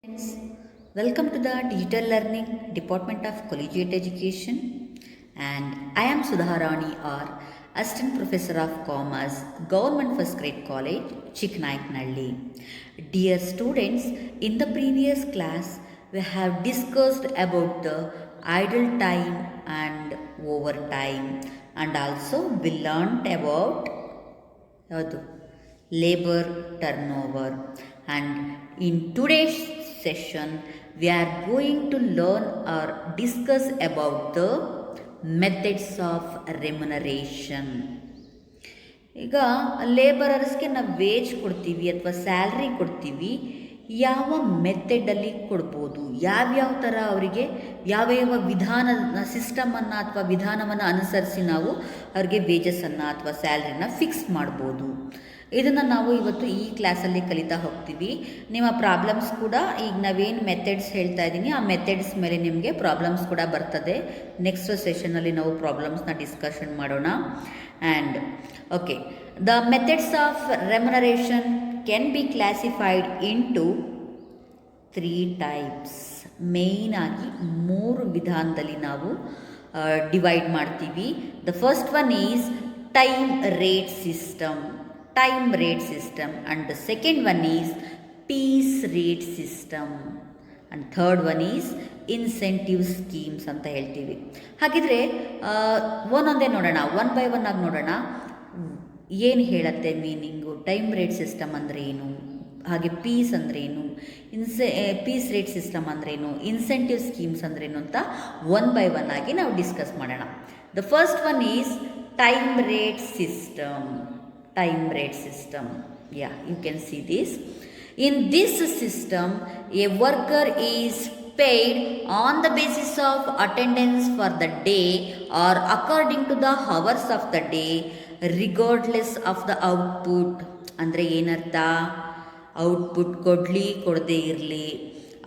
Friends, welcome to the Digital Learning Department of Collegiate Education, and I am Sudharani R, Assistant Professor of Commerce, Government First Grade College, Chiknaiknalli. Dear students, in the previous class we have discussed about the idle time and overtime, and also we learnt about ಯಾವುದು labour turnover. And in today's session we are going to learn or discuss about the methods of remuneration. ಈಗ ಲೇಬರರ್ಸ್ಗೆ ನಾವು wage ಕೊಡ್ತೀವಿ ಅಥವಾ salary ಕೊಡ್ತೀವಿ, ಯಾವ ಮೆಥಡಲ್ಲಿ ಕೊಡ್ಬೋದು, ಯಾವ್ಯಾವ ಥರ ಅವರಿಗೆ ಯಾವ್ಯಾವ ಸಿಸ್ಟಮನ್ನು ಅಥವಾ ವಿಧಾನವನ್ನು ಅನುಸರಿಸಿ ನಾವು ಅವ್ರಿಗೆ ವೇಜಸನ್ನು ಅಥವಾ ಸ್ಯಾಲ್ರಿನ ಫಿಕ್ಸ್ ಮಾಡ್ಬೋದು. ಇದನ್ನು ನಾವು ಇವತ್ತು ಈ ಕ್ಲಾಸಲ್ಲಿ ಕಲಿತಾ ಹೋಗ್ತೀವಿ. ನಿಮ್ಮ ಪ್ರಾಬ್ಲಮ್ಸ್ ಕೂಡ ಈಗ ನಾವೇನು ಮೆಥಡ್ಸ್ ಹೇಳ್ತಾ ಇದ್ದೀನಿ ಆ ಮೆಥಡ್ಸ್ ಮೇಲೆ ನಿಮಗೆ ಪ್ರಾಬ್ಲಮ್ಸ್ ಕೂಡ ಬರ್ತದೆ. ನೆಕ್ಸ್ಟ್ ಸೆಷನಲ್ಲಿ ನಾವು ಪ್ರಾಬ್ಲಮ್ಸ್ನ ಡಿಸ್ಕಷನ್ ಮಾಡೋಣ. And okay, the methods of remuneration can be classified into 3 types. ಮೇಯ್ನಾಗಿ 3 ವಿಧಾನದಲ್ಲಿ ನಾವು ಡಿವೈಡ್ ಮಾಡ್ತೀವಿ. The first one is time rate system, and the second one is piece rate system, and third one is incentive schemes ಅಂತ ಹೇಳ್ತೀವಿ. ಹಾಗಿದ್ರೆ ಒಂದೊಂದೇ ನೋಡೋಣ, one by one ಆಗಿ ನೋಡೋಣ. ಏನು ಹೇಳುತ್ತೆ ಮೀನಿಂಗು, ಟೈಮ್ ರೇಟ್ ಸಿಸ್ಟಮ್ ಅಂದರೆ ಏನು, ಹಾಗೆ ಪೀಸ್ ಅಂದ್ರೇನು, ಪೀಸ್ ರೇಟ್ ಸಿಸ್ಟಮ್ ಅಂದ್ರೇನು, ಇನ್ಸೆಂಟಿವ್ ಸ್ಕೀಮ್ಸ್ ಅಂದ್ರೇನು ಅಂತ ಒನ್ ಬೈ ಒನ್ ಆಗಿ ನಾವು ಡಿಸ್ಕಸ್ ಮಾಡೋಣ. The first one is time rate system. Yeah, you can see this. In this system, a worker is paid on the basis of attendance for the day or according to the hours of the day, regardless of the output. ಅಂದರೆ ಏನರ್ಥ, output ಕೊಡಲಿ ಕೊಡದೇ ಇರಲಿ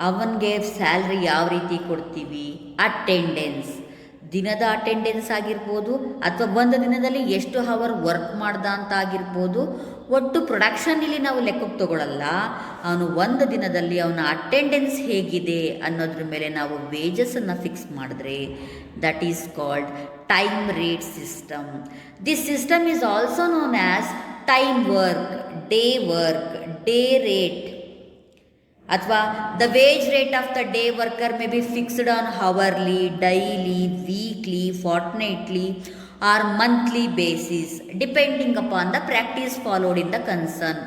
ಅವನಿಗೆ salary ಯಾವ ರೀತಿ ಕೊಡ್ತೀವಿ, attendance, ದಿನದ ಅಟೆಂಡೆನ್ಸ್ ಆಗಿರ್ಬೋದು ಅಥವಾ ಒಂದು ದಿನದಲ್ಲಿ ಎಷ್ಟು ಅವರ್ ವರ್ಕ್ ಮಾಡ್ದ ಅಂತ ಆಗಿರ್ಬೋದು. ಒಟ್ಟು ಪ್ರೊಡಕ್ಷನ್ ಇಲ್ಲಿ ನಾವು ಲೆಕ್ಕಕ್ಕೆ ತಗೊಳ್ಳಲ್ಲ, ಅವನು ಒಂದು ದಿನದಲ್ಲಿ ಅವನ ಅಟೆಂಡೆನ್ಸ್ ಹೇಗಿದೆ ಅನ್ನೋದ್ರ ಮೇಲೆ ನಾವು ವೇಜಸನ್ನು ಫಿಕ್ಸ್ ಮಾಡಿದ್ರೆ that is called time rate system. This system is also known as time work, day rate, ಅಥವಾ the wage rate of the day worker may be fixed on hourly, daily, weekly, fortnightly or monthly basis depending upon the practice followed in the concern.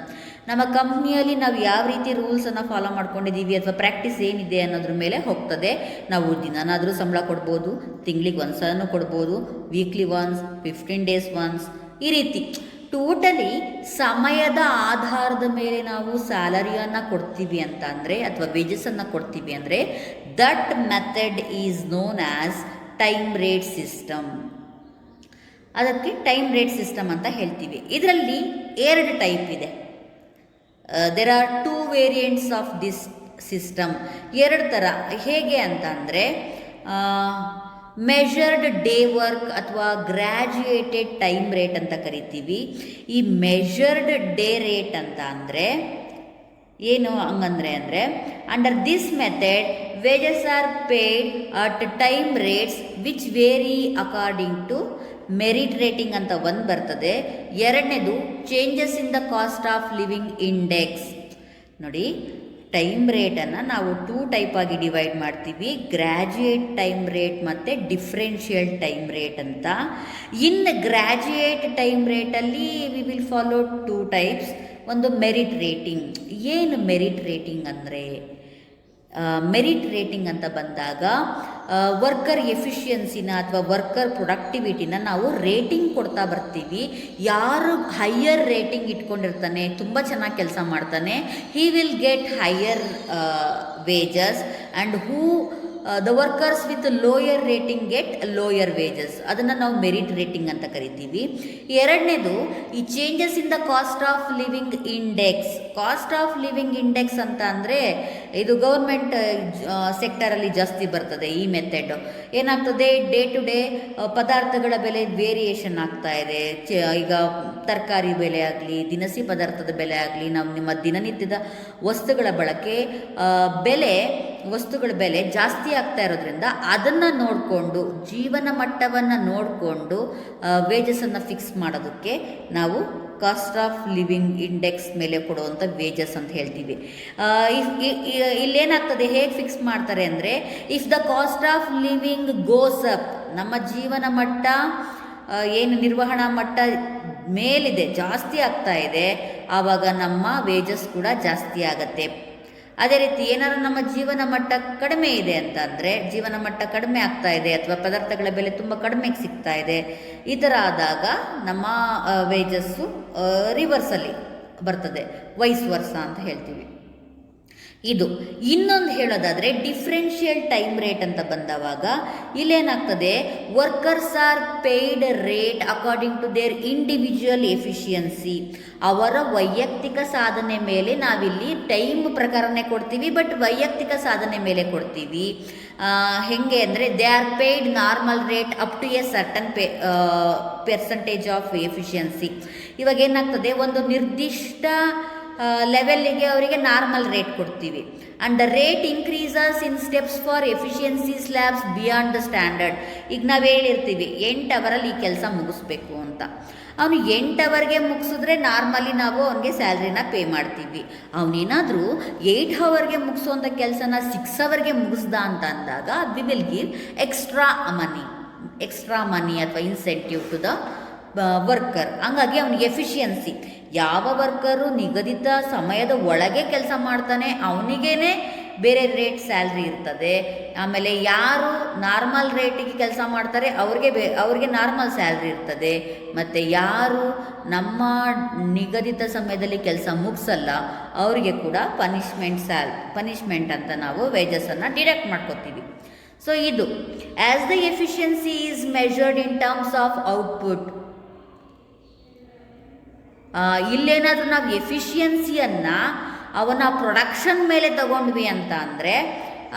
ನಮ್ಮ ಕಂಪ್ನಿಯಲ್ಲಿ ನಾವು ಯಾವ ರೀತಿ ರೂಲ್ಸನ್ನು follow ಮಾಡ್ಕೊಂಡಿದ್ದೀವಿ ಅಥವಾ practice ಏನಿದೆ ಅನ್ನೋದ್ರ ಮೇಲೆ ಹೋಗ್ತದೆ. ನಾವು ದಿನನಾದರೂ ಸಂಬಳ ಕೊಡ್ಬೋದು, ತಿಂಗಳಿಗೆ ಒಂದು ಸಲನೂ ಕೊಡ್ಬೋದು, ವೀಕ್ಲಿ ಒನ್ಸ್, 15 days ಒನ್ಸ್, ಈ ರೀತಿ ಟೋಟಲಿ ಸಮಯದ ಆಧಾರದ ಮೇಲೆ ನಾವು ಸ್ಯಾಲರಿಯನ್ನು ಕೊಡ್ತೀವಿ ಅಂತ ಅಂದರೆ ಅಥವಾ ವೇಜಸನ್ನು ಕೊಡ್ತೀವಿ ಅಂದರೆ that method is known as time rate system. ಅದಕ್ಕೆ ಟೈಮ್ ರೇಟ್ ಸಿಸ್ಟಮ್ ಅಂತ ಹೇಳ್ತೀವಿ. ಇದರಲ್ಲಿ 2 ಟೈಪ್ ಇದೆ. There are 2 variants of this system. 2 ಥರ. ಹೇಗೆ ಅಂತ ಅಂದರೆ ಮೆಷರ್ಡ್ ಡೇ ವರ್ಕ್ ಅಥವಾ ಗ್ರ್ಯಾಜುಯೇಟೆಡ್ ಟೈಮ್ ರೇಟ್ ಅಂತ ಕರಿತೀವಿ. ಈ ಮೆಷರ್ಡ್ ಡೇ ರೇಟ್ ಅಂತ ಅಂದರೆ ಏನು ಹಂಗಂದರೆ under this method wages are paid at time rates which vary according to merit rating ಅಂತ ಒಂದು ಬರ್ತದೆ. ಎರಡನೇದು changes in the cost of living index. ನೋಡಿ, ಟೈಮ್ ರೇಟನ್ನು ನಾವು 2 ಟೈಪ್ ಆಗಿ ಡಿವೈಡ್ ಮಾಡ್ತೀವಿ, ಗ್ರ್ಯಾಜುಯೇಟ್ ಟೈಮ್ ರೇಟ್ ಮತ್ತು ಡಿಫ್ರೆನ್ಷಿಯಲ್ ಟೈಮ್ ರೇಟ್ ಅಂತ. ಇನ್ ಗ್ರ್ಯಾಜುಯೇಟ್ ಟೈಮ್ ರೇಟಲ್ಲಿ ವಿ ವಿಲ್ ಫಾಲೋ 2 ಟೈಪ್ಸ್. ಒಂದು ಮೆರಿಟ್ ರೇಟಿಂಗ್. ಏನು ಮೆರಿಟ್ ರೇಟಿಂಗ್ ಅಂದರೆ, ಮೆರಿಟ್ ರೇಟಿಂಗ್ ಅಂತ ಬಂದಾಗ ವರ್ಕರ್ ಎಫಿಷಿಯನ್ಸಿನ ಅಥವಾ ವರ್ಕರ್ ಪ್ರೊಡಕ್ಟಿವಿಟಿನ ನಾವು ರೇಟಿಂಗ್ ಕೊಡ್ತಾ ಬರ್ತೀವಿ. ಯಾರು ಹೈಯರ್ ರೇಟಿಂಗ್ ಇಟ್ಕೊಂಡಿರ್ತಾನೆ, ತುಂಬ ಚೆನ್ನಾಗಿ ಕೆಲಸ ಮಾಡ್ತಾನೆ, he will get higher wages, and who the workers with lower rating get lower wages, ಅದನ್ನು ನಾವು ಮೆರಿಟ್ ರೇಟಿಂಗ್ ಅಂತ ಕರಿತೀವಿ. ಎರಡನೇದು ಈ changes in the cost of living index. Cost of living index ಅಂತ ಅಂದರೆ ಇದು ಗೌರ್ಮೆಂಟ್ ಸೆಕ್ಟರಲ್ಲಿ ಜಾಸ್ತಿ ಬರ್ತದೆ ಈ ಮೆಥಡ್. ಏನಾಗ್ತದೆ, ಡೇ ಟು ಡೇ ಪದಾರ್ಥಗಳ ಬೆಲೆ ವೇರಿಯೇಷನ್ ಆಗ್ತಾ ಇದೆ. ಈಗ ತರಕಾರಿ ಬೆಲೆ ಆಗಲಿ, ದಿನಸಿ ಪದಾರ್ಥದ ಬೆಲೆ ಆಗಲಿ, ನಾವು ನಿಮ್ಮ ದಿನನಿತ್ಯದ ವಸ್ತುಗಳ ಬಳಕೆ ವಸ್ತುಗಳ ಬೆಲೆ ಜಾಸ್ತಿ ಆಗ್ತಾ ಇರೋದ್ರಿಂದ ಅದನ್ನು ನೋಡಿಕೊಂಡು, ಜೀವನ ಮಟ್ಟವನ್ನು ನೋಡಿಕೊಂಡು ವೇಜಸನ್ನು ಫಿಕ್ಸ್ ಮಾಡೋದಕ್ಕೆ ನಾವು ಕಾಸ್ಟ್ ಆಫ್ ಲಿವಿಂಗ್ ಇಂಡೆಕ್ಸ್ ಮೇಲೆ ಕೊಡುವಂಥ ವೇಜಸ್ ಅಂತ ಹೇಳ್ತೀವಿ. ಇಲ್ಲೇನಾಗ್ತದೆ, ಹೇಗೆ ಫಿಕ್ಸ್ ಮಾಡ್ತಾರೆ ಅಂದರೆ, if the cost of living goes up, ನಮ್ಮ ಜೀವನ ಮಟ್ಟ ಏನು ನಿರ್ವಹಣಾ ಮಟ್ಟ ಮೇಲಿದೆ, ಜಾಸ್ತಿ ಆಗ್ತಾ ಇದೆ, ಆವಾಗ ನಮ್ಮ ವೇಜಸ್ ಕೂಡ ಜಾಸ್ತಿ ಆಗತ್ತೆ. ಅದೇ ರೀತಿ ಏನಾದ್ರು ನಮ್ಮ ಜೀವನ ಮಟ್ಟ ಕಡಿಮೆ ಇದೆ ಅಂತ ಅಂದರೆ, ಜೀವನ ಮಟ್ಟ ಕಡಿಮೆ ಆಗ್ತಾ ಇದೆ ಅಥವಾ ಪದಾರ್ಥಗಳ ಬೆಲೆ ತುಂಬ ಕಡಿಮೆಗೆ ಸಿಗ್ತಾ ಇದೆ, ಈ ಥರ ಆದಾಗ ನಮ್ಮ ವೇಜಸ್ಸು ರಿವರ್ಸಲ್ಲಿ ಬರ್ತದೆ, ವೈಸ್ ವರ್ಸ ಅಂತ ಹೇಳ್ತೀವಿ. ಇದು ಇನ್ನೊಂದು ಹೇಳೋದಾದರೆ ಡಿಫ್ರೆನ್ಷಿಯಲ್ ಟೈಮ್ ರೇಟ್ ಅಂತ ಬಂದವಾಗ ಇಲ್ಲೇನಾಗ್ತದೆ, workers are paid rate according to their individual efficiency. ಅವರ ವೈಯಕ್ತಿಕ ಸಾಧನೆ ಮೇಲೆ ನಾವಿಲ್ಲಿ ಟೈಮ್ ಪ್ರಕಾರನೇ ಕೊಡ್ತೀವಿ, ಬಟ್ ವೈಯಕ್ತಿಕ ಸಾಧನೆ ಮೇಲೆ ಕೊಡ್ತೀವಿ. ಹೆಂಗೆ ಅಂದರೆ, they are paid normal rate up to a certain percentage of efficiency. ಇವಾಗ ಏನಾಗ್ತದೆ, ಒಂದು ನಿರ್ದಿಷ್ಟ ಲೆವೆಲ್ಲಿಗೆ ಅವರಿಗೆ ನಾರ್ಮಲ್ ರೇಟ್ ಕೊಡ್ತೀವಿ. And the rate increases in steps for efficiency slabs beyond the standard. ಈಗ ನಾವು ಹೇಳಿರ್ತೀವಿ 8 ಅವರಲ್ಲಿ ಈ ಕೆಲಸ ಮುಗಿಸ್ಬೇಕು ಅಂತ. ಅವನು 8 ಅವರ್ಗೆ ಮುಗಿಸಿದ್ರೆ ನಾರ್ಮಲಿ ನಾವು ಅವನಿಗೆ ಸ್ಯಾಲ್ರಿನ ಪೇ ಮಾಡ್ತೀವಿ. ಅವನೇನಾದರೂ 8 ಅವರ್ಗೆ ಮುಗಿಸೋಂಥ ಕೆಲಸನ 6 ಅವರ್ಗೆ ಮುಗಿಸ್ದ ಅಂತ ಅಂದಾಗ we will give extra money ಅಥವಾ ಇನ್ಸೆಂಟಿವ್ ಟು ದ ವರ್ಕರ್. ಹಂಗಾಗಿ ಅವನಿಗೆ ಎಫಿಷಿಯನ್ಸಿ, ಯಾವ ವರ್ಕರು ನಿಗದಿತ ಸಮಯದ ಒಳಗೆ ಕೆಲಸ ಮಾಡ್ತಾನೆ ಅವನಿಗೇನೆ ಬೇರೆ ರೇಟ್ ಸ್ಯಾಲ್ರಿ ಇರ್ತದೆ. ಆಮೇಲೆ ಯಾರು ನಾರ್ಮಲ್ ರೇಟಿಗೆ ಕೆಲಸ ಮಾಡ್ತಾರೆ ಅವ್ರಿಗೆ ನಾರ್ಮಲ್ ಸ್ಯಾಲ್ರಿ ಇರ್ತದೆ. ಮತ್ತು ಯಾರು ನಮ್ಮ ನಿಗದಿತ ಸಮಯದಲ್ಲಿ ಕೆಲಸ ಮುಗಿಸಲ್ಲ ಅವರಿಗೆ ಕೂಡ ಪನಿಷ್ಮೆಂಟ್ ಅಂತ ನಾವು ವೇಜಸನ್ನು ಡಿಡಕ್ಟ್ ಮಾಡ್ಕೋತೀವಿ. ಸೊ ಇದು as the efficiency is measured in terms of output. ಇಲ್ಲೇನಾದರೂ ನಾವು ಎಫಿಷಿಯನ್ಸಿಯನ್ನು ಅವನ ಪ್ರೊಡಕ್ಷನ್ ಮೇಲೆ ತಗೊಂಡ್ವಿ ಅಂತ ಅಂದರೆ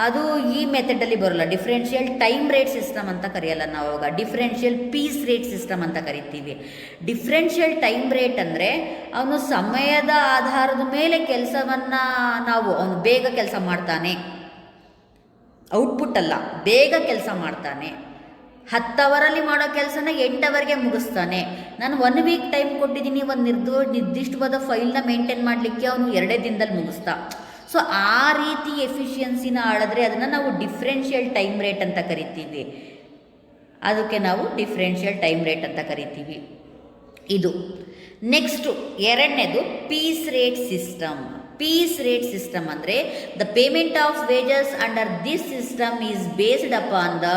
ಅದು ಈ ಮೆಥಡಲ್ಲಿ ಬರೋಲ್ಲ. ಡಿಫ್ರೆನ್ಷಿಯಲ್ ಟೈಮ್ ರೇಟ್ ಸಿಸ್ಟಮ್ ಅಂತ ಕರೆಯಲ್ಲ ನಾವು, ಅವಾಗ ಡಿಫ್ರೆನ್ಷಿಯಲ್ ಪೀಸ್ ರೇಟ್ ಸಿಸ್ಟಮ್ ಅಂತ ಕರಿತೀವಿ. ಡಿಫ್ರೆನ್ಷಿಯಲ್ ಟೈಮ್ ರೇಟ್ ಅಂದರೆ ಅವನು ಸಮಯದ ಆಧಾರದ ಮೇಲೆ ಕೆಲಸವನ್ನು ಅವನು ಬೇಗ ಕೆಲಸ ಮಾಡ್ತಾನೆ, ಔಟ್ಪುಟ್ ಅಲ್ಲ, ಬೇಗ ಕೆಲಸ ಮಾಡ್ತಾನೆ. 10 ಅವರಲ್ಲಿ ಮಾಡೋ ಕೆಲಸನ 8 ಅವರ್ಗೆ ಮುಗಿಸ್ತಾನೆ. ನಾನು 1 ವೀಕ್ ಟೈಮ್ ಕೊಟ್ಟಿದ್ದೀನಿ ಒಂದು ನಿರ್ದಿಷ್ಟವಾದ ಫೈಲ್ನ ಮೇಂಟೈನ್ ಮಾಡಲಿಕ್ಕೆ, ಅವನು 2 ದಿನದಲ್ಲಿ ಮುಗಿಸ್ತಾ. ಸೊ ಆ ರೀತಿ ಎಫಿಷಿಯನ್ಸಿನ ಆಳಿದ್ರೆ ಅದನ್ನು ನಾವು ಡಿಫ್ರೆನ್ಷಿಯಲ್ ಟೈಮ್ ರೇಟ್ ಅಂತ ಕರಿತೀವಿ. ಅದಕ್ಕೆ ನಾವು ಡಿಫ್ರೆನ್ಷಿಯಲ್ ಟೈಮ್ ರೇಟ್ ಅಂತ ಕರಿತೀವಿ. ಇದು ನೆಕ್ಸ್ಟು ಎರಡನೇದು piece rate system. Piece rate system ಅಂದರೆ the payment of wages under this system is based upon the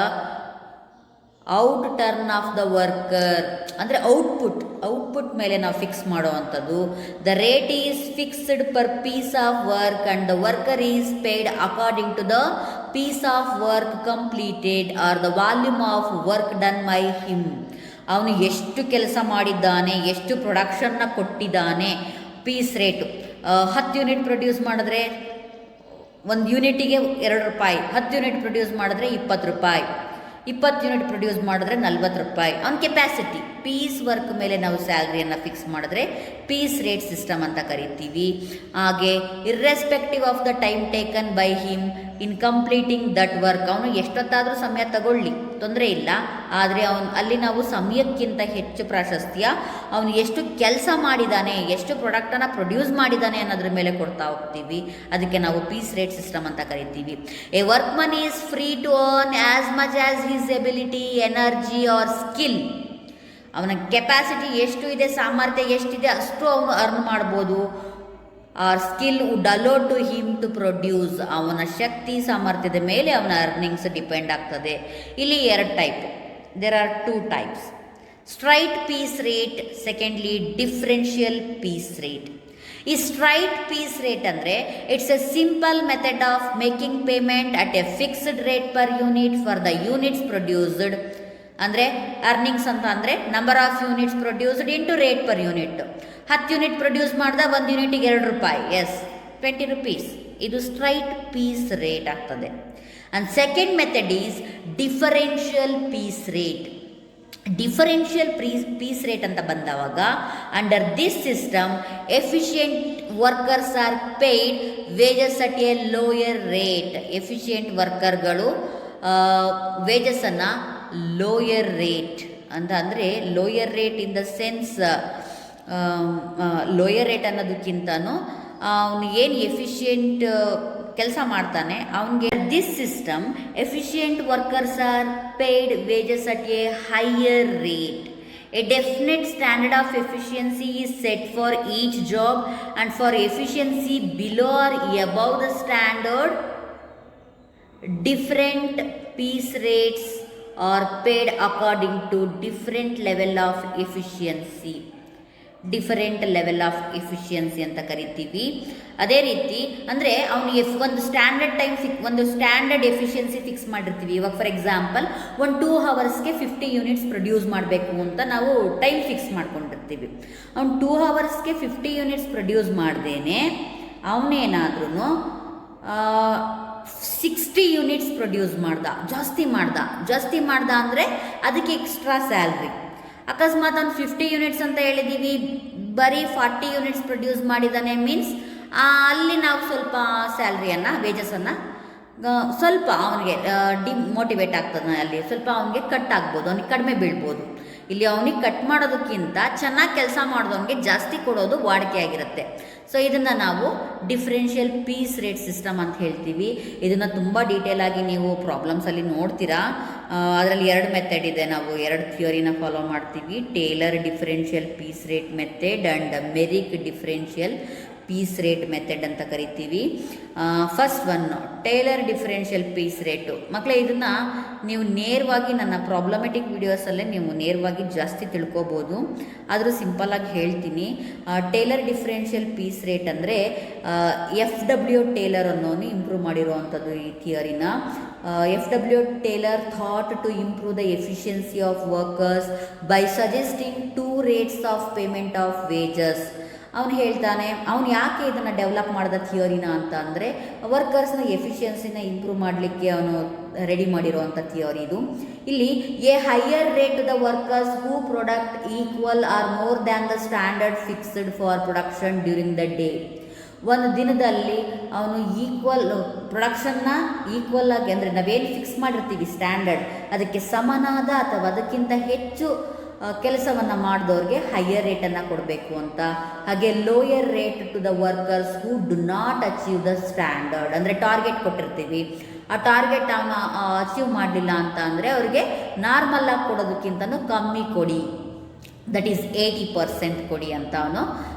out turn of the worker. ಅಂದರೆ ಔಟ್ಪುಟ್ ಮೇಲೆ ನಾವು ಫಿಕ್ಸ್ ಮಾಡುವಂಥದ್ದು. The rate is fixed per piece of work and the worker is paid according to the piece of work completed or the volume of work done by him. ಅವನು ಎಷ್ಟು ಕೆಲಸ ಮಾಡಿದ್ದಾನೆ, ಎಷ್ಟು ಪ್ರೊಡಕ್ಷನ್ನ ಕೊಟ್ಟಿದ್ದಾನೆ, ಪೀಸ್ ರೇಟು. 10 ಯೂನಿಟ್ ಪ್ರೊಡ್ಯೂಸ್ ಮಾಡಿದ್ರೆ 1 ಯೂನಿಟಿಗೆ 2 ರೂಪಾಯಿ, 10 unit produce ಮಾಡಿದ್ರೆ 20 ರೂಪಾಯಿ, 20 ಯೂನಿಟ್ ಪ್ರೊಡ್ಯೂಸ್ ಮಾಡಿದ್ರೆ 40 ರೂಪಾಯಿ. ಅವನ ಕೆಪ್ಯಾಸಿಟಿ, ಪೀಸ್ ವರ್ಕ್ ಮೇಲೆ ನಾವು ಸ್ಯಾಲ್ರಿಯನ್ನು ಫಿಕ್ಸ್ ಮಾಡಿದ್ರೆ ಪೀಸ್ ರೇಟ್ ಸಿಸ್ಟಮ್ ಅಂತ ಕರಿತೀವಿ. ಹಾಗೆ irrespective of the time taken by him in completing that work. ಅವನು ಎಷ್ಟೊತ್ತಾದರೂ ಸಮಯ ತಗೊಳ್ಳಿ, ತೊಂದರೆ ಇಲ್ಲ, ಆದರೆ ಅಲ್ಲಿ ನಾವು ಸಮಯಕ್ಕಿಂತ ಹೆಚ್ಚು ಪ್ರಾಶಸ್ತ್ಯ ಅವನು ಎಷ್ಟು ಕೆಲಸ ಮಾಡಿದ್ದಾನೆ, ಎಷ್ಟು ಪ್ರಾಡಕ್ಟನ್ನು ಪ್ರೊಡ್ಯೂಸ್ ಮಾಡಿದ್ದಾನೆ ಅನ್ನೋದ್ರ ಮೇಲೆ ಕೊಡ್ತಾ ಹೋಗ್ತೀವಿ. ಅದಕ್ಕೆ ನಾವು ಪೀಸ್ ರೇಟ್ ಸಿಸ್ಟಮ್ ಅಂತ ಕರಿತೀವಿ. A workman is free to earn as much as his ability, energy or skill. ಅವನ ಕೆಪ್ಯಾಸಿಟಿ ಎಷ್ಟು ಇದೆ, ಸಾಮರ್ಥ್ಯ ಎಷ್ಟಿದೆ ಅಷ್ಟು ಅವನು ಅರ್ನ್ ಮಾಡ್ಬೋದು. Or skill would allow to him to produce. ಅವನ ಶಕ್ತಿ ಸಾಮರ್ಥ್ಯದ ಮೇಲೆ ಅವನ ಅರ್ನಿಂಗ್ಸ್ ಡಿಪೆಂಡ್ ಆಗ್ತದೆ. ಇಲ್ಲಿ 2 type, there are 2 types. Straight piece rate, secondly differential piece rate. ಈ ಸ್ಟ್ರೈಟ್ ಪೀಸ್ ರೇಟ್ ಅಂದರೆ it's a simple method of making payment at a fixed rate per unit for the units produced. ಅಂದರೆ earnings ಅಂತ ಅಂದರೆ number of units produced into rate per unit. 10 unit produce ಮಾಡಿದ 1 ಯೂನಿಟಿಗೆ 2 ರೂಪಾಯಿ, is 20 rupees. ಇದು straight piece rate ಆಗ್ತದೆ. And second method is differential piece rate. Differential piece rate ಅಂತ ಬಂದವಾಗ under this system efficient workers are paid wages at a lower rate. Efficient ವರ್ಕರ್ಗಳು ವೇಜಸನ್ನು lower rate ಅಂತ ಅಂದರೆ lower rate in the sense lower rate ಅನ್ನೋದಕ್ಕಿಂತನೂ ಅವನು ಏನು efficient ಕೆಲಸ ಮಾಡ್ತಾನೆ ಅವನಿಗೆ this system efficient workers are paid wages at a higher rate. A definite standard of efficiency is set for each job, and for efficiency below or above the standard, different piece rates are paid according to different level of efficiency. Different level of efficiency ಅಂತ ಕರಿತೀವಿ. ಅದೇ ರೀತಿ ಅಂದರೆ ಅವನಿಗೆ ಒಂದು standard time ಒಂದು standard efficiency fix ಮಾಡಿರ್ತೀವಿ. ಇವಾಗ for example 2 hours 50 units produce ಮಾಡಬೇಕು ಅಂತ ನಾವು ಟೈಮ್ ಫಿಕ್ಸ್ ಮಾಡ್ಕೊಂಡಿರ್ತೀವಿ. ಅವ್ನು 2 hours 50 ಯೂನಿಟ್ಸ್ ಪ್ರೊಡ್ಯೂಸ್ ಮಾಡ್ದೇನೆ ಅವನೇನಾದ್ರೂ 60 ಯೂನಿಟ್ಸ್ ಪ್ರೊಡ್ಯೂಸ್ ಜಾಸ್ತಿ ಮಾಡ್ದ ಅಂದರೆ ಅದಕ್ಕೆ ಎಕ್ಸ್ಟ್ರಾ ಸ್ಯಾಲ್ರಿ. ಅಕಸ್ಮಾತ್ ಅವ್ನು 50 ಯೂನಿಟ್ಸ್ ಅಂತ ಹೇಳಿದ್ದೀವಿ, ಬರೀ 40 ಯೂನಿಟ್ಸ್ ಪ್ರೊಡ್ಯೂಸ್ ಮಾಡಿದ್ದಾನೆ ಮೀನ್ಸ್ ಅಲ್ಲಿ ನಾವು ಸ್ವಲ್ಪ ಸ್ಯಾಲ್ರಿಯನ್ನು ವೇಜಸನ್ನು ಸ್ವಲ್ಪ ಅವನಿಗೆ ಡಿಮೋಟಿವೇಟ್ ಆಗ್ತದೆ, ಅಲ್ಲಿ ಸ್ವಲ್ಪ ಅವನಿಗೆ ಕಟ್ ಆಗ್ಬೋದು, ಅವನಿಗೆ ಕಡಿಮೆ ಬೀಳ್ಬೋದು. ಇಲ್ಲಿ ಅವನಿಗೆ ಕಟ್ ಮಾಡೋದಕ್ಕಿಂತ ಚೆನ್ನಾಗಿ ಕೆಲಸ ಮಾಡಿದವನಿಗೆ ಜಾಸ್ತಿ ಕೊಡೋದು ವಾಡಿಕೆಯಾಗಿರುತ್ತೆ. ಸೊ ಇದನ್ನು ನಾವು ಡಿಫ್ರೆನ್ಷಿಯಲ್ ಪೀಸ್ ರೇಟ್ ಸಿಸ್ಟಮ್ ಅಂತ ಹೇಳ್ತೀವಿ. ಇದನ್ನು ತುಂಬ ಡೀಟೇಲ್ ಆಗಿ ನೀವು ಪ್ರಾಬ್ಲಮ್ಸಲ್ಲಿ ನೋಡ್ತೀರಾ. ಅದರಲ್ಲಿ 2 ಮೆಥಡ್ ಇದೆ, ನಾವು 2 ಥಿಯರಿನ ಫಾಲೋ ಮಾಡ್ತೀವಿ. Taylor differential piece rate method and Merrick differential piece rate method ಅಂತ ಕರಿತೀವಿ. First one Taylor differential piece rate. ಮಕ್ಕಳೇ ಇದನ್ನು ನೀವು ನೇರವಾಗಿ ನನ್ನ ಪ್ರಾಬ್ಲಮೆಟಿಕ್ ವಿಡಿಯೋಸಲ್ಲೇ ನೀವು ನೇರವಾಗಿ ಜಾಸ್ತಿ ತಿಳ್ಕೊಬೋದು. ಆದರೂ ಸಿಂಪಲ್ಲಾಗಿ ಹೇಳ್ತೀನಿ. ಟೇಲರ್ ಡಿಫ್ರೆನ್ಷಿಯಲ್ ಪೀಸ್ ರೇಟ್ ಅಂದರೆ FW ಟೇಲರ್ ಅನ್ನೋನು ಇಂಪ್ರೂವ್ ಮಾಡಿರುವಂಥದ್ದು ಈ ಥಿಯರಿನ. FW Taylor thought to improve the efficiency of workers by suggesting 2 rates of payment of wages. ಅವನು ಹೇಳ್ತಾನೆ, ಅವನು ಯಾಕೆ ಇದನ್ನು ಡೆವಲಪ್ ಮಾಡಿದ ಥಿಯರಿನ ಅಂತ ಅಂದರೆ ವರ್ಕರ್ಸ್ನ ಎಫಿಷಿಯನ್ಸಿನ ಇಂಪ್ರೂವ್ ಮಾಡಲಿಕ್ಕೆ ಅವನು ರೆಡಿ ಮಾಡಿರುವಂಥ ಥಿಯರಿ ಇದು. ಇಲ್ಲಿ a higher rate to the workers who product equal or more than the standard fixed for production during the day. ಒಂದು ದಿನದಲ್ಲಿ ಅವನು ಪ್ರೊಡಕ್ಷನ್ನ ಈಕ್ವಲ್ ಆಗಿ ಅಂದರೆ ನಾವೇನು ಫಿಕ್ಸ್ ಮಾಡಿರ್ತೀವಿ ಸ್ಟ್ಯಾಂಡರ್ಡ್ ಅದಕ್ಕೆ ಸಮನಾದ ಅಥವಾ ಅದಕ್ಕಿಂತ ಹೆಚ್ಚು ಕೆಲಸವನ್ನು ಮಾಡಿದವ್ರಿಗೆ ಹೈಯರ್ ರೇಟನ್ನು ಕೊಡಬೇಕು ಅಂತ. ಹಾಗೆ lower rate to the workers who do not achieve the standard, ಅಂದರೆ ಟಾರ್ಗೆಟ್ ಕೊಟ್ಟಿರ್ತೀವಿ, ಆ ಟಾರ್ಗೆಟ್ ಅವನು ಅಚೀವ್ ಮಾಡಲಿಲ್ಲ ಅಂತ ಅಂದರೆ ಅವ್ರಿಗೆ ನಾರ್ಮಲಾಗಿ ಕೊಡೋದಕ್ಕಿಂತನೂ ಕಮ್ಮಿ ಕೊಡಿ, ದಟ್ ಈಸ್ 80% ಕೊಡಿ ಅಂತ ಅವನು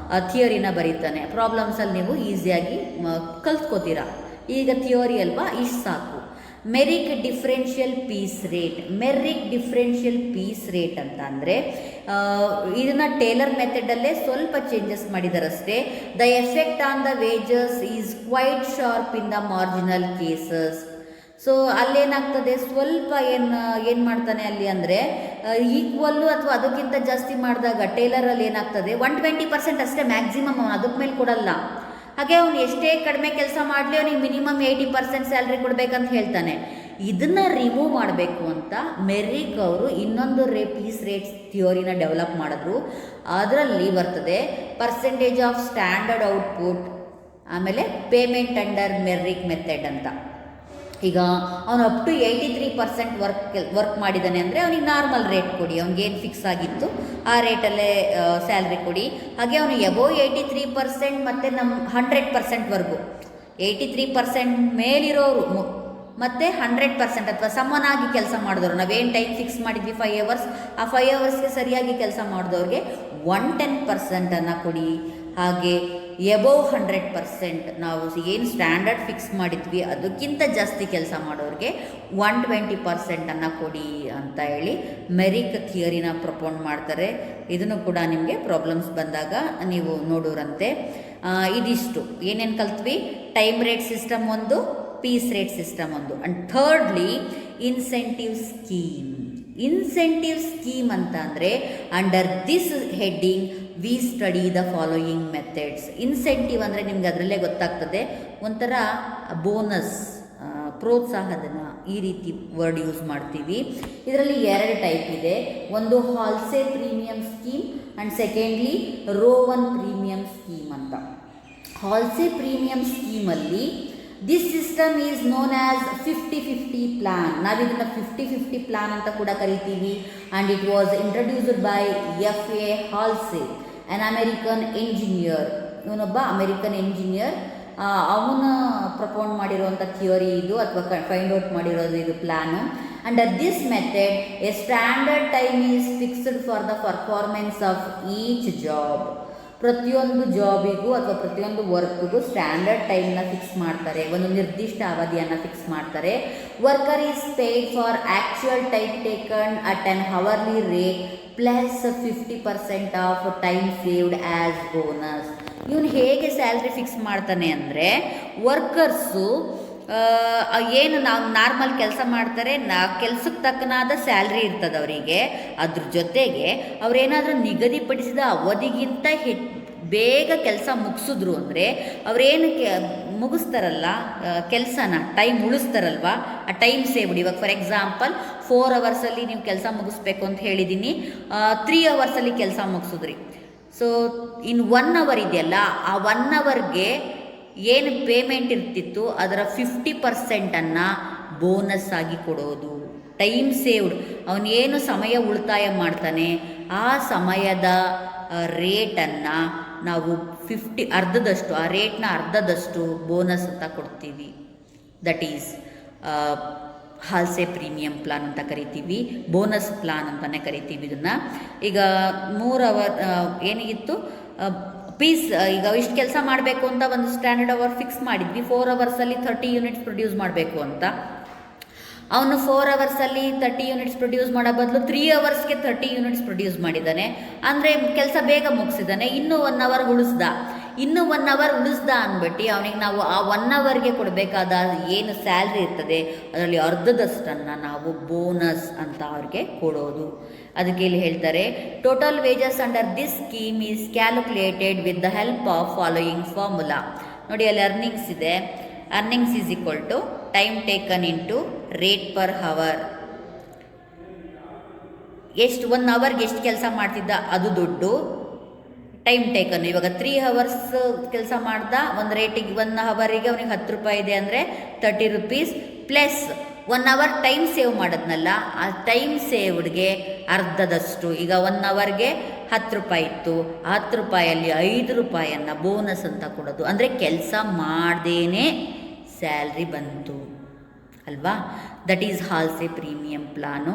ಥಿಯರಿನ ಬರೀತಾನೆ. ಪ್ರಾಬ್ಲಮ್ಸಲ್ಲಿ ನೀವು ಈಸಿಯಾಗಿ ಕಲ್ತ್ಕೋತೀರಾ. ಈಗ ಥಿಯರಿ ಅಲ್ವಾ, ಇಷ್ಟು ಸಾಕು. Merrick differential piece rate. Merrick differential piece rate ಅಂತ ಅಂದರೆ ಇದನ್ನು ಟೇಲರ್ ಮೆಥಡಲ್ಲೇ ಸ್ವಲ್ಪ ಚೇಂಜಸ್ ಮಾಡಿದಾರಷ್ಟೇ. The effect on the wages is quite sharp in the marginal cases. So ಅಲ್ಲೇನಾಗ್ತದೆ, ಸ್ವಲ್ಪ ಏನು ಮಾಡ್ತಾನೆ ಅಲ್ಲಿ ಅಂದರೆ ಈಕ್ವಲ್ಲು ಅಥವಾ ಅದಕ್ಕಿಂತ ಜಾಸ್ತಿ ಮಾಡಿದಾಗ ಟೇಲರಲ್ಲಿ ಏನಾಗ್ತದೆ 120% ಅಷ್ಟೇ ಮ್ಯಾಕ್ಸಿಮಮ್, ಅವನು ಅದಕ್ಕೆ ಮೇಲೆ ಕೊಡಲ್ಲ. ಹಾಗೆ ಅವನು ಎಷ್ಟೇ ಕಡಿಮೆ ಕೆಲಸ ಮಾಡಲಿ ಅವನಿಗೆ ಮಿನಿಮಮ್ 80% ಸ್ಯಾಲ್ರಿ ಕೊಡಬೇಕಂತ ಹೇಳ್ತಾನೆ. ಇದನ್ನು ರಿಮೂವ್ ಮಾಡಬೇಕು ಅಂತ ಮೆರಿಕ್ ಅವರು ಇನ್ನೊಂದು ಪೀಸ್ ರೇಟ್ಸ್ ಥಿಯೋರಿನ ಡೆವಲಪ್ ಮಾಡಿದ್ರು. ಅದರಲ್ಲಿ ಬರ್ತದೆ ಪರ್ಸೆಂಟೇಜ್ ಆಫ್ ಸ್ಟ್ಯಾಂಡರ್ಡ್ ಔಟ್ಪುಟ್, ಆಮೇಲೆ ಪೇಮೆಂಟ್ ಅಂಡರ್ ಮೆರಿಕ್ ಮೆಥಡ್ ಅಂತ. ಈಗ ಅವನು ಅಪ್ ಟು 83% ವರ್ಕ್ ಮಾಡಿದ್ದಾನೆ ಅಂದರೆ ಅವನಿಗೆ ನಾರ್ಮಲ್ ರೇಟ್ ಕೊಡಿ, ಅವ್ನಿಗೇನು ಫಿಕ್ಸ್ ಆಗಿತ್ತು ಆ ರೇಟಲ್ಲೇ ಸ್ಯಾಲ್ರಿ ಕೊಡಿ. ಹಾಗೆ ಅವನು ಎಬೋವ್ 83% ಮತ್ತು ನಮ್ಮ 100%ವರೆಗೂ 83% ಮೇಲಿರೋರು ಮತ್ತು 100% ಅಥವಾ ಸಮನಾಗಿ ಕೆಲಸ ಮಾಡಿದವರು, ನಾವೇನು ಟೈಮ್ ಫಿಕ್ಸ್ ಮಾಡಿದ್ವಿ 5 hours, ಆ 5 hours ಸರಿಯಾಗಿ ಕೆಲಸ ಮಾಡಿದವ್ರಿಗೆ 110% ಕೊಡಿ. ಹಾಗೆ ಎಬೋವ್ 100% ನಾವು ಏನು ಸ್ಟ್ಯಾಂಡರ್ಡ್ ಫಿಕ್ಸ್ ಮಾಡಿದ್ವಿ ಅದಕ್ಕಿಂತ ಜಾಸ್ತಿ ಕೆಲಸ ಮಾಡೋರಿಗೆ 120% ಕೊಡಿ ಅಂತ ಹೇಳಿ ಮೆರಿಕ್ ಥಿಯರಿನ ಪ್ರಪೋನ್ ಮಾಡ್ತಾರೆ. ಇದನ್ನು ಕೂಡ ನಿಮಗೆ ಪ್ರಾಬ್ಲಮ್ಸ್ ಬಂದಾಗ ನೀವು ನೋಡೋರಂತೆ. ಇದಿಷ್ಟು ಏನೇನು ಕಲ್ತ್ವಿ, ಟೈಮ್ ರೇಟ್ ಸಿಸ್ಟಮ್ ಒಂದು, ಪೀಸ್ ರೇಟ್ ಸಿಸ್ಟಮ್ ಒಂದು. And thirdly incentive scheme. Incentive scheme ಅಂತ ಅಂದರೆ under this heading we study the following methods. Incentive ಅಂದರೆ ನಿಮ್ಗೆ ಅದರಲ್ಲೇ ಗೊತ್ತಾಗ್ತದೆ, ಒಂಥರ ಬೋನಸ್, ಪ್ರೋತ್ಸಾಹಧನ, ಈ ರೀತಿ ವರ್ಡ್ ಯೂಸ್ ಮಾಡ್ತೀವಿ. ಇದರಲ್ಲಿ 2 ಟೈಪ್ ಇದೆ. ಒಂದು Halsey premium scheme and secondly Rowan premium scheme ಅಂತ. ಹಾಲ್ಸೆ ಪ್ರೀಮಿಯಂ ಸ್ಕೀಮಲ್ಲಿ this system is known as 50-50 plan. ನಾವಿದನ್ನು 50-50 ಪ್ಲ್ಯಾನ್ ಅಂತ ಕೂಡ ಕರಿತೀವಿ. And it was introduced by F A. Halsey, an American engineer. ಇವನೊಬ್ಬ ಅಮೆರಿಕನ್ ಎಂಜಿನಿಯರ್, ಅವನು ಪ್ರಪೋನ್ ಮಾಡಿರುವಂಥ ಥಿಯರಿ ಇದು, ಅಥವಾ ಫೈಂಡ್ ಔಟ್ ಮಾಡಿರೋದು ಇದು plan. Under this method A standard time is fixed for the performance of each job. ಪ್ರತಿಯೊಂದು ಜಾಬಿಗೂ ಅಥವಾ ಪ್ರತಿಯೊಂದು ವರ್ಕ್ಗೂ ಸ್ಟ್ಯಾಂಡರ್ಡ್ ಟೈಮ್ನ ಫಿಕ್ಸ್ ಮಾಡ್ತಾರೆ, ಒಂದು ನಿರ್ದಿಷ್ಟ ಅವಧಿಯನ್ನು ಫಿಕ್ಸ್ ಮಾಡ್ತಾರೆ. Worker is paid for actual time taken at on hourly rate plus 50% of time saved as bonus. ಇವನು ಹೇಗೆ ಸ್ಯಾಲ್ರಿ ಫಿಕ್ಸ್ ಮಾಡ್ತಾನೆ ಅಂದರೆ, ವರ್ಕರ್ಸು ಏನು ನಾವು ನಾರ್ಮಲ್ ಕೆಲಸ ಮಾಡ್ತಾರೆ, ಕೆಲಸಕ್ಕೆ ತಕ್ಕನಾದ ಸ್ಯಾಲ್ರಿ ಇರ್ತದೆ ಅವರಿಗೆ. ಅದ್ರ ಜೊತೆಗೆ ಅವರೇನಾದರೂ ನಿಗದಿಪಡಿಸಿದ ಅವಧಿಗಿಂತ ಬೇಗ ಕೆಲಸ ಮುಗಿಸಿದ್ರು ಅಂದರೆ ಅವರೇನು ಮುಗಿಸ್ತಾರಲ್ಲ ಕೆಲಸನ, ಟೈಮ್ ಉಳಿಸ್ತಾರಲ್ವ, ಆ ಟೈಮ್ ಸೇವ್ಡ್. ಇವಾಗ ಫಾರ್ ಎಕ್ಸಾಂಪಲ್ 4 ಅವರ್ಸಲ್ಲಿ ನೀವು ಕೆಲಸ ಮುಗಿಸ್ಬೇಕು ಅಂತ ಹೇಳಿದ್ದೀನಿ, 3 ಅವರ್ಸಲ್ಲಿ ಕೆಲಸ ಮುಗಿಸಿದ್ರಿ. ಸೊ ಇನ್ನು 1 ಅವರ್ ಇದೆಯಲ್ಲ, ಆ 1 ಅವರ್ಗೆ ಏನು ಪೇಮೆಂಟ್ ಇರ್ತಿತ್ತು ಅದರ 50%ಅನ್ನು ಬೋನಸ್ ಆಗಿ ಕೊಡೋದು. ಟೈಮ್ ಸೇವ್ಡ್, ಅವನೇನು ಸಮಯ ಉಳಿತಾಯ ಮಾಡ್ತಾನೆ ಆ ಸಮಯದ ರೇಟನ್ನು ನಾವು ಅರ್ಧದಷ್ಟು, ಆ ರೇಟ್ನ ಅರ್ಧದಷ್ಟು ಬೋನಸ್ ಅಂತ ಕೊಡ್ತೀವಿ. That is Halsey premium plan ಅಂತ ಕರಿತೀವಿ, ಬೋನಸ್ ಪ್ಲಾನ್ ಅಂತಲೇ ಕರಿತೀವಿ ಇದನ್ನು. ಈಗ 3 ಅವರ್ ಏನಿತ್ತು ಪೀಸ್, ಈಗ ಇಷ್ಟು ಕೆಲಸ ಮಾಡಬೇಕು ಅಂತ ಒಂದು ಸ್ಟ್ಯಾಂಡರ್ಡ್ ಅವರ್ ಫಿಕ್ಸ್ ಮಾಡಿದ್ವಿ. 4 ಅವರ್ಸಲ್ಲಿ 30 ಯೂನಿಟ್ಸ್ ಪ್ರೊಡ್ಯೂಸ್ ಮಾಡಬೇಕು ಅಂತ. ಅವನು 4 ಅವರ್ಸಲ್ಲಿ 30 ಯೂನಿಟ್ಸ್ ಪ್ರೊಡ್ಯೂಸ್ ಮಾಡೋ ಬದಲು 3 ಅವರ್ಸ್ಗೆ 30 ಯೂನಿಟ್ಸ್ ಪ್ರೊಡ್ಯೂಸ್ ಮಾಡಿದ್ದಾನೆ. ಅಂದರೆ ಕೆಲಸ ಬೇಗ ಮುಗಿಸಿದ್ದಾನೆ. ಇನ್ನೂ 1 ಅವರ್ ಉಳಿಸ್ದ, ಅಂದ್ಬಿಟ್ಟು ಅವನಿಗೆ ನಾವು ಆ 1 ಅವರ್ಗೆ ಕೊಡಬೇಕಾದ ಏನು ಸ್ಯಾಲ್ರಿ ಇರ್ತದೆ ಅದರಲ್ಲಿ ಅರ್ಧದಷ್ಟನ್ನು ನಾವು ಬೋನಸ್ ಅಂತ ಅವ್ರಿಗೆ ಕೊಡೋದು. ಅದಕ್ಕೆ ಇಲ್ಲಿ ಹೇಳ್ತಾರೆ, total wages under this scheme is calculated with the help of following formula. ನೋಡಿ ಅಲ್ಲಿ ಅರ್ನಿಂಗ್ಸ್ ಇದೆ. Earnings is equal to time taken into rate per hour. ಎಷ್ಟು 1 ಅವರ್ಗೆ ಎಷ್ಟು ಕೆಲಸ ಮಾಡ್ತಿದ್ದ ಅದು ದುಡ್ಡು, ಟೈಮ್ ಟೇಕನ್. ಇವಾಗ 3 ಅವರ್ಸ್ ಕೆಲಸ ಮಾಡ್ದ, ಒಂದು ರೇಟಿಗೆ 1 ಅವರಿಗೆ ಅವನಿಗೆ 10 ರೂಪಾಯಿ ಇದೆ ಅಂದರೆ 30 rupees plus 1 hour time save ಮಾಡೋದ್ನಲ್ಲ, ಆ ಟೈಮ್ ಸೇವ್ಡ್ಗೆ ಅರ್ಧದಷ್ಟು. ಈಗ 1 ಅವರ್ಗೆ 10 ರೂಪಾಯಿ ಇತ್ತು, 10 ರೂಪಾಯಲ್ಲಿ 5 ರೂಪಾಯಿಯನ್ನು ಬೋನಸ್ ಅಂತ ಕೊಡೋದು. ಅಂದರೆ ಕೆಲಸ ಮಾಡ್ದೇನೆ ಸ್ಯಾಲ್ರಿ ಬಂತು ಅಲ್ವಾ. That is Halsey premium plan.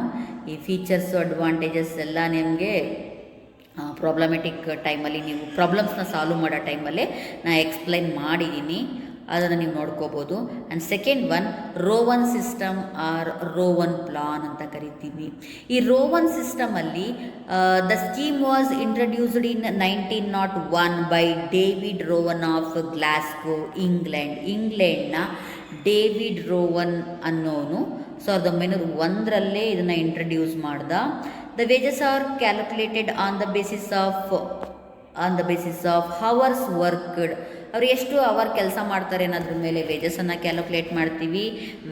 ಈ ಫೀಚರ್ಸು ಅಡ್ವಾಂಟೇಜಸ್ ಎಲ್ಲ ನಿಮಗೆ ಪ್ರಾಬ್ಲಮೆಟಿಕ್ ಟೈಮಲ್ಲಿ, ನೀವು ಪ್ರಾಬ್ಲಮ್ಸ್ನ ಸಾಲ್ವ್ ಮಾಡೋ ಟೈಮಲ್ಲೇ ನಾನು ಎಕ್ಸ್ಪ್ಲೈನ್ ಮಾಡಿದ್ದೀನಿ, ಅದನ್ನು ನೀವು ನೋಡ್ಕೋಬೋದು. And second one Rowan system or Rowan plan ಅಂತ ಕರಿತೀವಿ. ಈ ರೋವನ್ ಸಿಸ್ಟಮಲ್ಲಿ the scheme was introduced in 1901 by David Rowan of Glasgow, ಇಂಗ್ಲೆಂಡ್ನ ಡೇವಿಡ್ ರೋವನ್ ಅನ್ನೋನು 1901 ಇದನ್ನು ಇಂಟ್ರಡ್ಯೂಸ್ ಮಾಡ್ದ. The wages are calculated on the basis of hours worked. ಅವರು ಎಷ್ಟು ಅವರ್ ಕೆಲಸ ಮಾಡ್ತಾರೆ ಅನ್ನೋದ್ರ ಮೇಲೆ ವೇಜಸನ್ನು ಕ್ಯಾಲ್ಕುಲೇಟ್ ಮಾಡ್ತೀವಿ.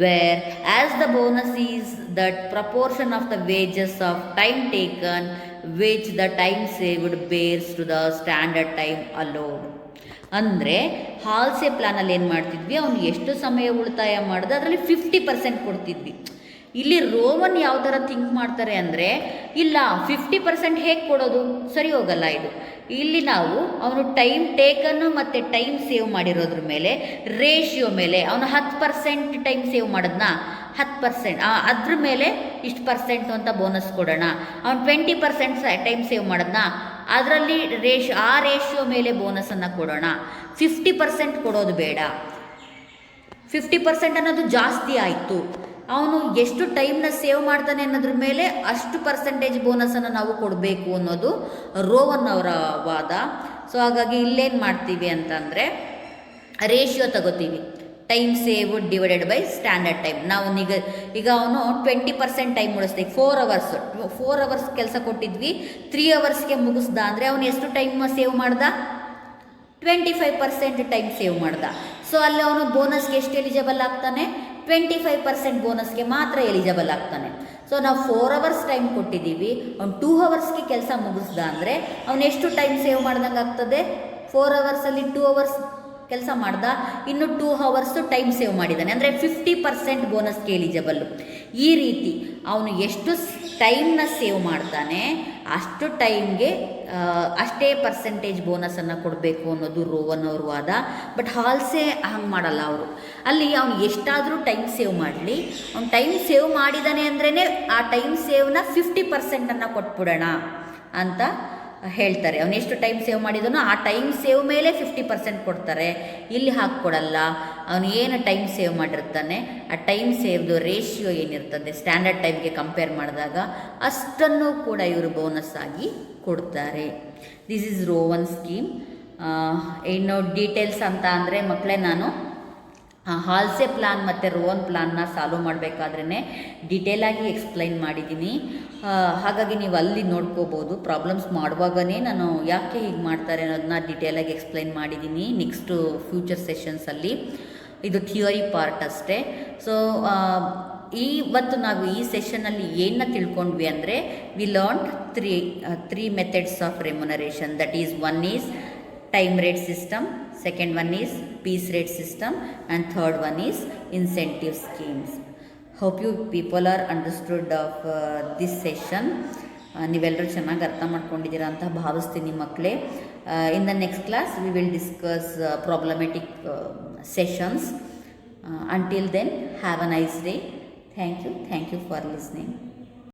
Whereas the bonus is that proportion of the wages of time taken which the time saved bears to the standard time allowed. ಅಂದರೆ Halsey ಪ್ಲಾನಲ್ಲಿ ಏನು ಮಾಡ್ತಿದ್ವಿ, ಅವನು ಎಷ್ಟು ಸಮಯ ಉಳಿತಾಯ ಮಾಡಿದ ಅದರಲ್ಲಿ 50% ಕೊಡ್ತಿದ್ವಿ. ಇಲ್ಲಿ ರೋವನ್ ಯಾವ ಥರ ಥಿಂಕ್ ಮಾಡ್ತಾರೆ ಅಂದರೆ, ಇಲ್ಲ 50% ಹೇಗೆ ಕೊಡೋದು, ಸರಿ ಹೋಗಲ್ಲ ಇದು. ಇಲ್ಲಿ ನಾವು ಅವನು ಟೈಮ್ ಟೇಕನ್ನು ಮತ್ತು ಟೈಮ್ ಸೇವ್ ಮಾಡಿರೋದ್ರ ಮೇಲೆ ರೇಷಿಯೋ ಮೇಲೆ, ಅವನು 10% ಟೈಮ್ ಸೇವ್ ಮಾಡೋದನ್ನ 10% ಅದ್ರ ಮೇಲೆ ಇಷ್ಟು ಪರ್ಸೆಂಟು ಅಂತ ಬೋನಸ್ ಕೊಡೋಣ. ಅವನು 20% ಟೈಮ್ ಸೇವ್ ಮಾಡೋದನ್ನ ಅದರಲ್ಲಿ ಆ ರೇಷಿಯೋ ಮೇಲೆ ಬೋನಸನ್ನು ಕೊಡೋಣ. 50% ಕೊಡೋದು ಬೇಡ. 50% ಅನ್ನೋದು ಜಾಸ್ತಿ ಆಯಿತು. ಅವನು ಎಷ್ಟು ಟೈಮ್ನ ಸೇವ್ ಮಾಡ್ತಾನೆ ಅನ್ನೋದ್ರ ಮೇಲೆ ಅಷ್ಟು ಪರ್ಸೆಂಟೇಜ್ ಬೋನಸನ್ನು ನಾವು ಕೊಡಬೇಕು ಅನ್ನೋದು ರೋವನ್ ಅವರ ವಾದ. ಸೊ ಹಾಗಾಗಿ ಇಲ್ಲೇನು ಮಾಡ್ತೀವಿ ಅಂತಂದರೆ ರೇಷಿಯೋ ತಗೋತೀವಿ, time save divided by standard time. ನಾವು ಈಗ ಅವನು 20% ಟೈಮ್ ಉಳಿಸ್ತೀವಿ, 4 ಅವರ್ಸ್ ಕೆಲಸ ಕೊಟ್ಟಿದ್ವಿ, 3 ಅವರ್ಸ್ಗೆ ಮುಗಿಸ್ದ ಅಂದರೆ ಅವನು ಎಷ್ಟು ಟೈಮ್ ಸೇವ್ ಮಾಡ್ದ? 25% ಟೈಮ್ ಸೇವ್ ಮಾಡ್ದ. ಸೊ ಅಲ್ಲಿ ಅವನು ಬೋನಸ್ಗೆ ಎಷ್ಟು ಎಲಿಜಿಬಲ್ ಆಗ್ತಾನೆ? 25% ಬೋನಸ್ಗೆ ಮಾತ್ರ ಎಲಿಜಿಬಲ್ ಆಗ್ತಾನೆ. ಸೊ ನಾವು 4 ಅವರ್ಸ್ ಟೈಮ್ ಕೊಟ್ಟಿದ್ದೀವಿ, ಅವ್ನು 2 ಅವರ್ಸ್ಗೆ ಕೆಲಸ ಮುಗಿಸ್ದ ಅಂದರೆ ಅವನು ಎಷ್ಟು ಟೈಮ್ ಸೇವ್ ಮಾಡ್ದಂಗೆ ಆಗ್ತದೆ? 4 ಅವರ್ಸಲ್ಲಿ 2 ಅವರ್ಸ್ ಕೆಲಸ ಮಾಡ್ದ, ಇನ್ನು 2 ಅವರ್ಸು ಟೈಮ್ ಸೇವ್ ಮಾಡಿದ್ದಾನೆ, ಅಂದರೆ 50% ಬೋನಸ್ಗೆ ಎಲಿಜಿಬಲ್ಲು. ಈ ರೀತಿ ಅವನು ಎಷ್ಟು ಟೈಮ್ನ ಸೇವ್ ಮಾಡ್ತಾನೆ ಅಷ್ಟು ಟೈಮ್ಗೆ ಅಷ್ಟೇ ಪರ್ಸೆಂಟೇಜ್ ಬೋನಸನ್ನು ಕೊಡಬೇಕು ಅನ್ನೋದು ರೋವನ್ ಅವ್ರ ವಾದ. ಬಟ್ ಹಾಲ್ಸೆ ಹಂಗೆ ಮಾಡಲ್ಲ ಅವರು. ಅಲ್ಲಿ ಅವನು ಎಷ್ಟಾದರೂ ಟೈಮ್ ಸೇವ್ ಮಾಡಲಿ, ಅವ್ನು ಟೈಮ್ ಸೇವ್ ಮಾಡಿದ್ದಾನೆ ಅಂದ್ರೇ ಆ ಟೈಮ್ ಸೇವ್ನ 50%ಅನ್ನು ಕೊಟ್ಬಿಡೋಣ ಅಂತ ಹೇಳ್ತಾರೆ. ಅವನು ಎಷ್ಟು ಟೈಮ್ ಸೇವ್ ಮಾಡಿದನೋ ಆ ಟೈಮ್ ಸೇವ್ ಮೇಲೆ 50% ಕೊಡ್ತಾರೆ. ಇಲ್ಲಿ ಹಾಕ್ಕೊಡಲ್ಲ. ಅವನು ಏನು ಟೈಮ್ ಸೇವ್ ಮಾಡಿರ್ತಾನೆ ಆ ಟೈಮ್ ಸೇವ್ದು ರೇಷಿಯೋ ಏನಿರ್ತದೆ ಸ್ಟ್ಯಾಂಡರ್ಡ್ ಟೈಮ್ಗೆ ಕಂಪೇರ್ ಮಾಡಿದಾಗ ಅಷ್ಟನ್ನು ಕೂಡ ಇವರು ಬೋನಸ್ ಆಗಿ ಕೊಡ್ತಾರೆ. This is Rowan scheme. ಇನ್ನು ಡೀಟೇಲ್ಸ್ ಅಂತ ಅಂದರೆ ಮಕ್ಕಳೇ, ನಾನು ಹಾಲ್ಸೆ ಪ್ಲಾನ್ ಮತ್ತು ರೋವನ್ ಪ್ಲಾನ್ನ ಸಾಲ್ವ್ ಮಾಡಬೇಕಾದ್ರೇ ಡೀಟೇಲಾಗಿ ಎಕ್ಸ್ಪ್ಲೈನ್ ಮಾಡಿದ್ದೀನಿ. ಹಾಗಾಗಿ ನೀವು ಅಲ್ಲಿ ನೋಡ್ಕೋಬೋದು. ಪ್ರಾಬ್ಲಮ್ಸ್ ಮಾಡುವಾಗಲೇ ನಾನು ಯಾಕೆ ಹೀಗೆ ಮಾಡ್ತಾರೆ ಅನ್ನೋದನ್ನ ಡೀಟೇಲಾಗಿ ಎಕ್ಸ್ಪ್ಲೈನ್ ಮಾಡಿದ್ದೀನಿ ನೆಕ್ಸ್ಟು ಫ್ಯೂಚರ್ ಸೆಷನ್ಸಲ್ಲಿ. ಇದು ಥಿಯರಿ ಪಾರ್ಟ್ ಅಷ್ಟೇ. ಸೊ ಇವತ್ತು ನಾವು ಈ ಸೆಷನ್ನಲ್ಲಿ ಏನನ್ನ ತಿಳ್ಕೊಂಡ್ವಿ ಅಂದರೆ we learn three methods of remuneration. That is one is time rate system, second one is piece rate system, and third one is incentive schemes. Hope you people are understood of this session. ನೀವೆಲ್ಲರೂ ಚೆನ್ನಾಗಿ ಅರ್ಥ ಮಾಡ್ಕೊಂಡಿದ್ದೀರಾ ಅಂತ ಭಾವಿಸ್ತೀನಿ ಮಕ್ಕಳೇ. In the next class we will discuss problematic sessions. Until then, have a nice day. Thank you for listening.